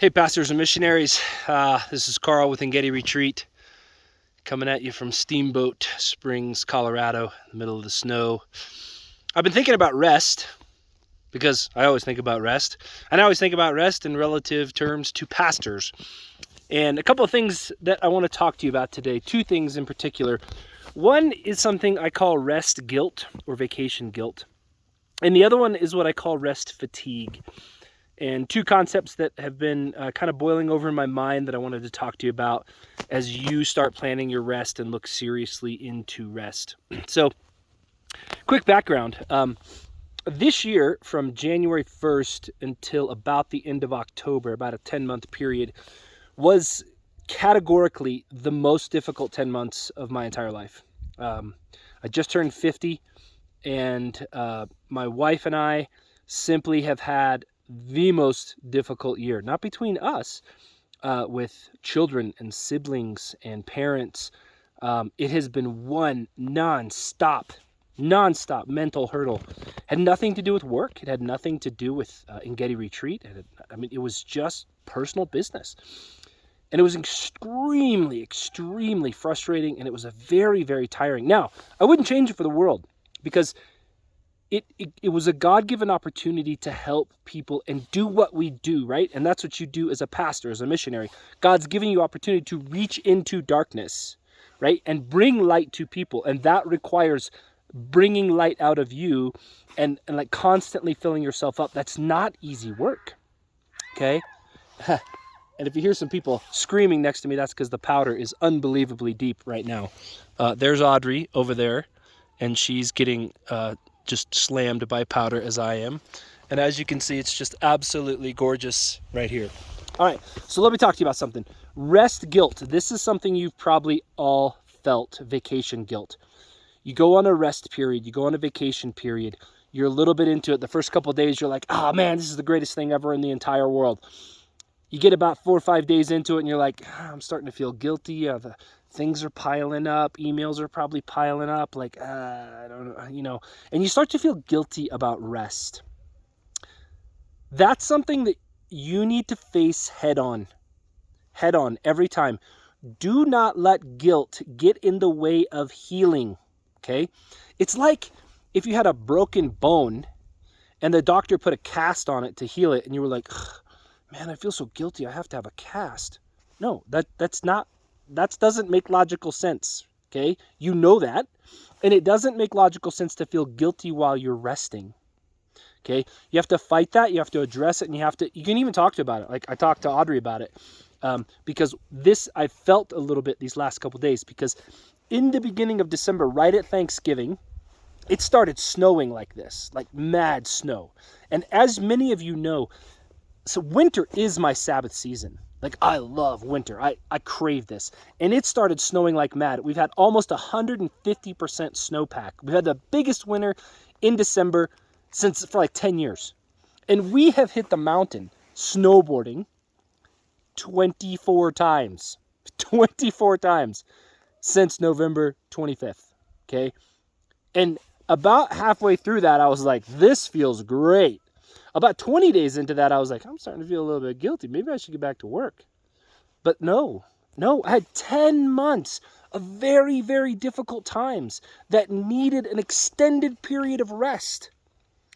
Hey, pastors and missionaries. This is Carl with Gedi Retreat, coming at you from Steamboat Springs, Colorado, in the middle of the snow. I've been thinking about rest, because I always think about rest, and I always think about rest in relative terms to pastors. And a couple of things that I want to talk to you about today, two things in particular. One is something I call rest guilt or vacation guilt, and the other one is what I call rest fatigue. And two concepts that have been kind of boiling over in my mind that I wanted to talk to you about as you start planning your rest and look seriously into rest. So, quick background. This year, from January 1st until about the end of October, about a 10-month period, was categorically the most difficult 10 months of my entire life. I just turned 50, and my wife and I simply have had the most difficult year, not between us, with children and siblings and parents. It has been one non-stop mental hurdle. Had nothing to do with work. It had nothing to do with Gedi Retreat. It was just personal business. And it was extremely, extremely frustrating, and it was a very, very tiring. Now, I wouldn't change it for the world, because it was a God-given opportunity to help people and do what we do, right? And that's what you do as a pastor, as a missionary. God's giving you opportunity to reach into darkness, right? And bring light to people. And that requires bringing light out of you and like constantly filling yourself up. That's not easy work, okay? And if you hear some people screaming next to me, that's because the powder is unbelievably deep right now. There's Audrey over there, and she's getting just slammed by powder as I am. And as you can see, it's just absolutely gorgeous right here. All right, so let me talk to you about something. Rest guilt. This is something you've probably all felt, vacation guilt. You go on a rest period, you go on a vacation period, you're a little bit into it. The first couple of days, you're like, oh man, this is the greatest thing ever in the entire world. You get about 4 or 5 days into it, and you're like, I'm starting to feel guilty. The things are piling up. Emails are probably piling up. Like, I don't know, And you start to feel guilty about rest. That's something that you need to face head on every time. Do not let guilt get in the way of healing, okay? It's like if you had a broken bone and the doctor put a cast on it to heal it, and you were like, man, I feel so guilty. I have to have a cast. No, that doesn't make logical sense, okay? You know that, and it doesn't make logical sense to feel guilty while you're resting, okay? You have to fight that. You have to address it, and you can even talk to about it. Like I talked to Audrey about it, because I felt a little bit these last couple of days, because in the beginning of December, right at Thanksgiving, it started snowing like this, like mad snow. And as many of you know, so winter is my Sabbath season. Like, I love winter. I crave this. And it started snowing like mad. We've had almost 150% snowpack. We've had the biggest winter in December for like 10 years. And we have hit the mountain snowboarding 24 times. 24 times since November 25th. Okay? And about halfway through that, I was like, this feels great. About 20 days into that, I was like, I'm starting to feel a little bit guilty. Maybe I should get back to work. But no, I had 10 months of very, very difficult times that needed an extended period of rest.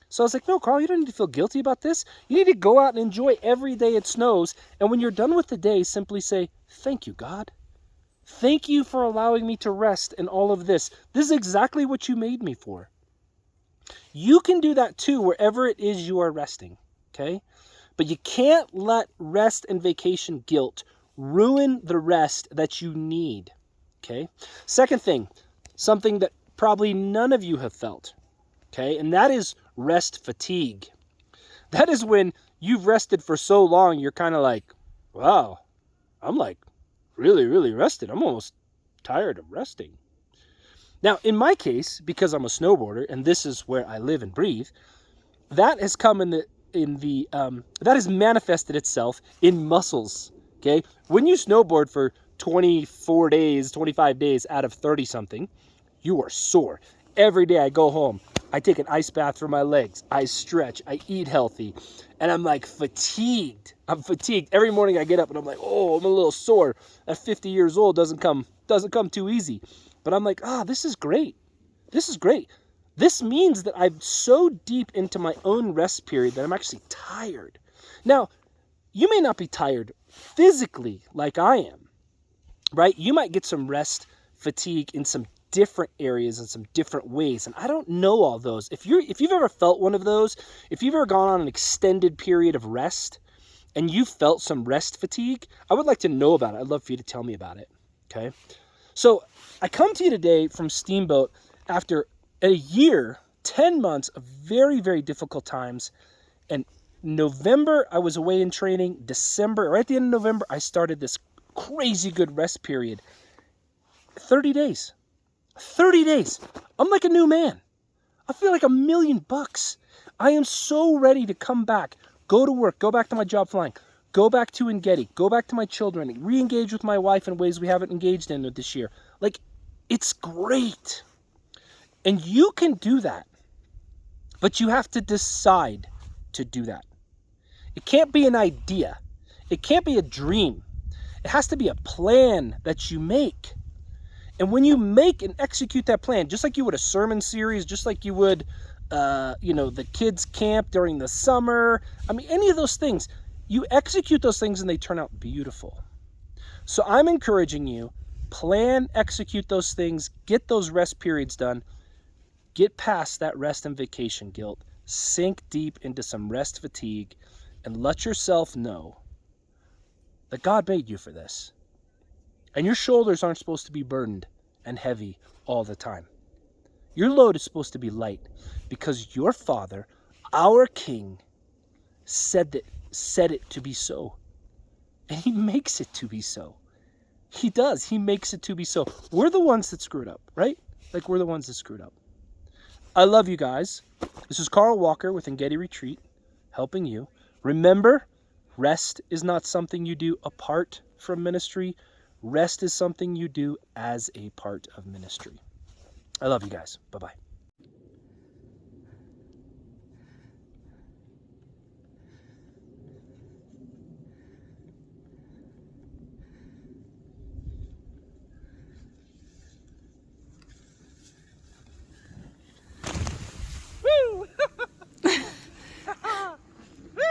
So I was like, no, Carl, you don't need to feel guilty about this. You need to go out and enjoy every day it snows. And when you're done with the day, simply say, thank you, God. Thank you for allowing me to rest in all of this. This is exactly what you made me for. You can do that too wherever it is you are resting, okay? But you can't let rest and vacation guilt ruin the rest that you need, okay? Second thing, something that probably none of you have felt, okay? And that is rest fatigue. That is when you've rested for so long, you're kind of like, wow, I'm like really, really rested. I'm almost tired of resting. Now, in my case, because I'm a snowboarder and this is where I live and breathe, that has come that has manifested itself in muscles, okay? When you snowboard for 24 days, 25 days out of 30 something, you are sore. Every day I go home, I take an ice bath for my legs. I stretch. I eat healthy. And I'm like fatigued. I'm fatigued. Every morning I get up and I'm like, oh, I'm a little sore. At 50 years old doesn't come too easy. But I'm like, this is great. This is great. This means that I'm so deep into my own rest period that I'm actually tired. Now, you may not be tired physically like I am, right? You might get some rest fatigue in some different areas and some different ways. And I don't know all those. If you've ever felt one of those, if you've ever gone on an extended period of rest and you felt some rest fatigue, I would like to know about it. I'd love for you to tell me about it. Okay. So I come to you today from Steamboat after a year, 10 months of very, very difficult times. And November, I was away in training. December, right at the end of November, I started this crazy good rest period. 30 days. 30 days. I'm like a new man. I feel like $1,000,000. I am so ready to come back, go to work, go back to my job flying, go back to Gedi, go back to my children, re-engage with my wife in ways we haven't engaged in this year. Like, it's great. And you can do that. But you have to decide to do that. It can't be an idea. It can't be a dream. It has to be a plan that you make. And when you make and execute that plan, just like you would a sermon series, just like you would, the kids' camp during the summer, any of those things, you execute those things and they turn out beautiful. So I'm encouraging you, plan, execute those things, get those rest periods done, get past that rest and vacation guilt, sink deep into some rest fatigue, and let yourself know that God made you for this. And your shoulders aren't supposed to be burdened and heavy all the time. Your load is supposed to be light because your Father, our King, said it to be so. And he makes it to be so. He does. He makes it to be so. We're the ones that screwed up, right? Like, we're the ones that screwed up. I love you guys. This is Carl Walker with Gedi Retreat, helping you. Remember, rest is not something you do apart from ministry. Rest is something you do as a part of ministry. I love you guys. Bye-bye.